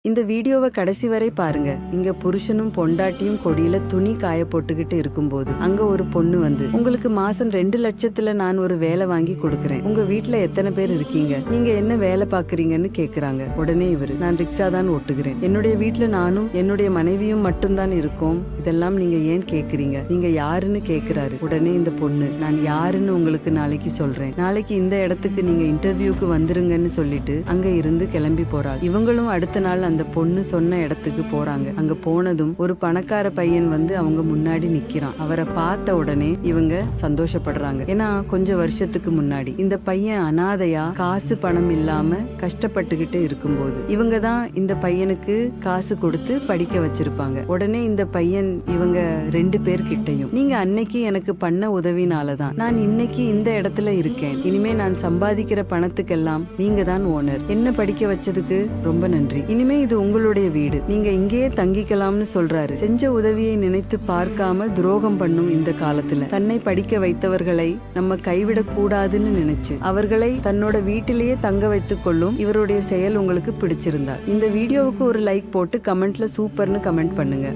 இந்த வீடியோவை கடைசி வரை பாருங்க. இங்க புருஷனும் பொண்டாட்டியும் கொடியில துணி காய போட்டுக்கிட்டு இருக்கும்போது அங்க ஒரு பொண்ணு வந்து, உங்களுக்கு மாசம் 2 லட்சத்துல நான் ஒரு வேலை வாங்கி கொடுக்கறேன், உங்க வீட்டுல எத்தனை பேர் இருக்கீங்க, நீங்க என்ன வேலை பாக்குறீங்கன்னு கேக்குறாங்க. உடனே இவரு, நான் ரிக்ஷா தான் ஓட்டுகிறேன், என்னுடைய வீட்டுல நானும் என்னுடைய மனைவியும் மட்டும்தான் இருக்கோம், இதெல்லாம் நீங்க ஏன் கேக்குறீங்க, நீங்க யாருன்னு கேக்குறாரு. உடனே இந்த பொண்ணு, நான் யாருன்னு உங்களுக்கு நாளைக்கு சொல்றேன், நாளைக்கு இந்த இடத்துக்கு நீங்க இன்டர்வியூக்கு வந்துருங்கன்னு சொல்லிட்டு அங்க இருந்து கிளம்பி போறாள். இவங்களும் அடுத்த நாள் அந்த பொண்ணு சொன்ன இடத்துக்கு போறாங்க. அங்க போனதும் ஒரு பணக்கார பையன் வந்து அவங்க முன்னாடி நிக்கிறான். அவரை பார்த்த உடனே இவங்க சந்தோஷப்படுறாங்க. ஏன்னா கொஞ்சம் வருஷத்துக்கு முன்னாடி இந்த பையன் அனாதையா காசு பணம் இல்லாம கஷ்டப்பட்டுக்கிட்டு இருக்கும்போது இவங்க தான் இந்த பையனுக்கு காசு கொடுத்து படிக்க வச்சிருப்பாங்க. உடனே இந்த பையன் இவங்க 2 பேர்கிட்டையும், நீங்க அன்னைக்கு எனக்கு பண்ண உதவினாலதான் நான் இன்னைக்கு இந்த இடத்துல இருக்கேன், இனிமே நான் சம்பாதிக்கிற பணத்துக்கெல்லாம் நீங்க தான் ஓனர், என்ன படிக்க வச்சதுக்கு ரொம்ப நன்றி, இனிமே இது உங்களுடைய வீடு, நீங்க இங்கேயே தங்கிக்கலாம்னு சொல்றாரு. செஞ்ச உதவியை நினைத்து பார்க்காம துரோகம் பண்ணும் இந்த காலத்துல தன்னை படிக்க வைத்தவர்களை நம்ம கைவிடக் கூடாதுன்னு நினைச்சு அவர்களை தன்னோட வீட்டிலேயே தங்க வைத்துக் கொள்ளும் இவருடைய செயல் உங்களுக்கு பிடிச்சிருந்தா இந்த வீடியோவுக்கு ஒரு லைக் போட்டு கமெண்ட்ல சூப்பர்னு கமெண்ட் பண்ணுங்க.